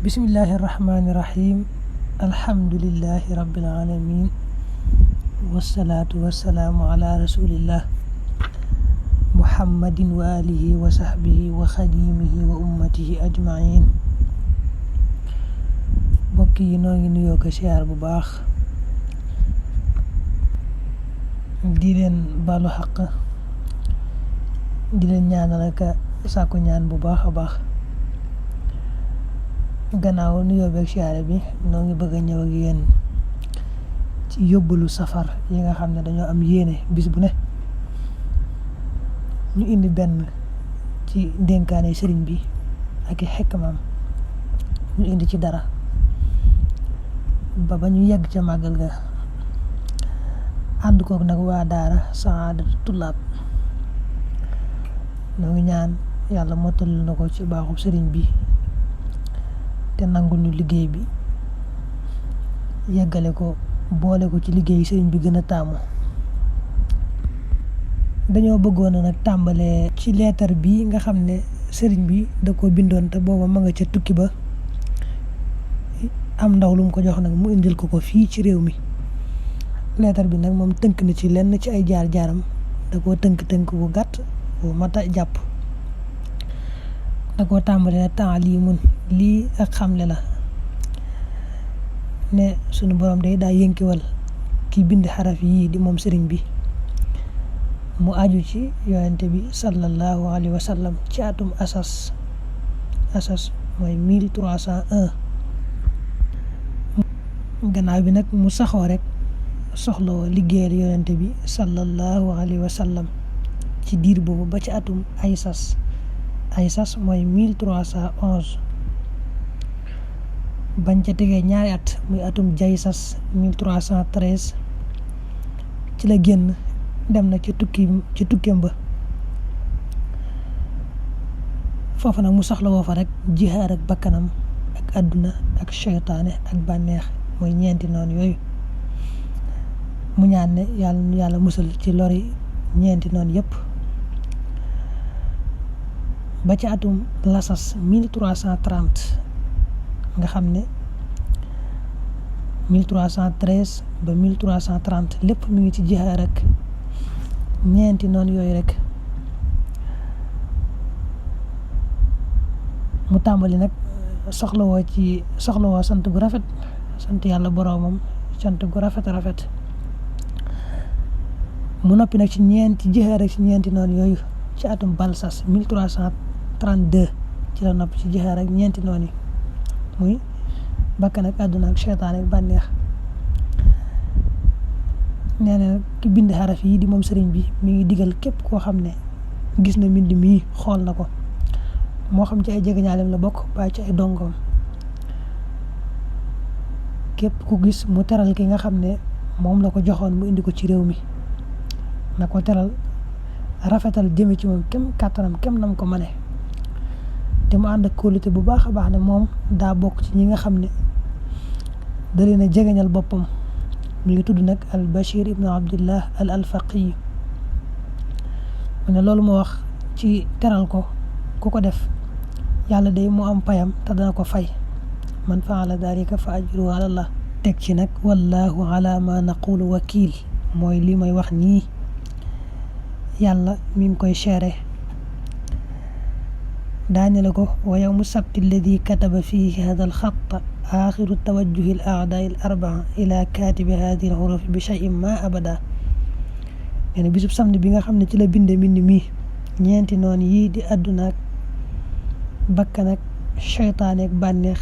Bismillahirrahmanirrahim. Alhamdulillahi rabbil alamin. Wassalatu wassalamu ala rasulillah Muhammadin wa alihi wa sahbihi wa khadimihi wa ummatihi ajma'in. Mbokk yi noo ngi nuyoo ko siyaar bu baax di leen balu xaq di leen ñaanal ak sàkku ñaan bu baax a baax. Gannaaw nuyoo beeg siyaare bi noo ngi bëgg a ñëw ak yéen ci yóbbalu safar yi nga xam ne dañoo am yéene bis bu ne ñu indi benn ci dénkaane sëriñ bi ak i xekmaam ñu indi ci dara ba ñu yegg ca màggal ga ànd koog nag waa daara Saadatu Tullaab. noo ngi ñaan yàlla mottal na ko ci baaxub sëriñ bi te nangul ñu liggéey bi yeggale ko boole ko ci liggéey sëriñ bi gën a taamu. dañoo bëggoon nag tàmbalee ci leetar bi nga xam ne sëriñ bi da ko bindoon te booba ma nga ca tukki ba am ndaw lu mu ko jox nag mu indil ko fii ci réew mi. leetar bi nag moom tënk na ci lenn ci ay jaar-jaaram da koo tënk bu gàtt bu mata jàpp. da koo tàmbalee taalimun lii ak xamle la ne sunu borom day daa yënkiwal ki bind xaraf yii di moom sëriñ bi mu aju ci yonente bi sallallahu alayhi wa sallam ci atum asas mooy 1301. gannaaw bi nag mu saxoo rek soxlawoo liggéeyal yonente bi sallallahu alayhi wa sallam ci diir boobu ba ci atum aysas mooy 1311. bañ ca tegee ñaari at muy atum jaysas 1313 ci la génn dem na ci tukkeem ba. foofu nag mu soxla woo fa rek jihaar ak bakkanam ak àdduna ak seytaane ak bànneex mooy ñeenti noonu yooyu. mu ñaan ne yàlla musal ci lori ñeenti noonu yëpp. ba ci atum lasas 1330 nga xam ne 1313 ba 1330 lépp mu ngi ci jihaar ak ñeenti noonu yooyu rek. mu tàmbali nag soxlawoo sant gu rafet, sant yàlla boroomam sant gu rafet mu noppi nag ci jihaar ak ci ñeenti noonu yooyu ci atum balsas 1332 ci la noppi ci jihaar ak ñeenti noonu yi muy bakkan ak àdduna ak seytaan ak bànneex. nee na ki bind xaraf yi di moom sëriñ bi mi ngi digal képp koo xam ne gis na mbind mii xool na ko moo xam ci ay jegeñaaleem la bokk ba ci ay dongoom. képp ku gis mu teral ki nga xam ne moom la ko joxoon mu indi ko ci réew mi na ko teral rafetal jëme ci moom kem kàttanam kem nam ko mane te mu ànd ak kóolute bu baax a baax ne moom daa bokk ci ñi nga xam ne da leen a jegeñal boppam. mi ngi tudd nag al Bashir ibnu Abdillah al Alfaqi. mu ne loolu mu wax ci teral ko ku ko def yàlla day mu am payam te dana ko fay. man faala dalika fa ajruhu ala Allah. teg ci nag wallahu ala ma naqulu wakil mooy li may wax nii yàlla mi ngi koy seere. daane la ko wa yawmu sabti alladi kataba fihi hada alxatta axiru tawajjuhi al aadaai al arbaa ila katibi hadihi al xurufi bi cheyin ma abada. nee na bisub samedi bi nga xam ne ci la binde mbind mi ñeenti noonu yii di àdduna ak bakkan ak seytaane ak bànneex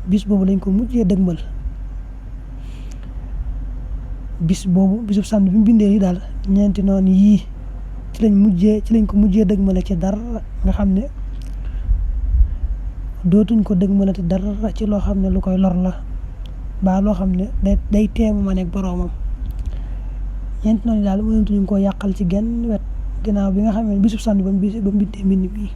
bis boobu lañ ko mujjee dëgmal. bisub samedi bi mu bindee yi daal ñeenti noonu yii ci lañ ko mujjee dëgmale ci dara nga xam ne dootuñ ko dëgmalati dara ci loo xam ne lu koy lor la ba loo xam ne day teemu ma nekk boroomam. ñeenti noonu daal mënatuñ koo yàqal ci genn wet ginnaaw bi nga xam ne bisub samedi ba mu bindee mbind mi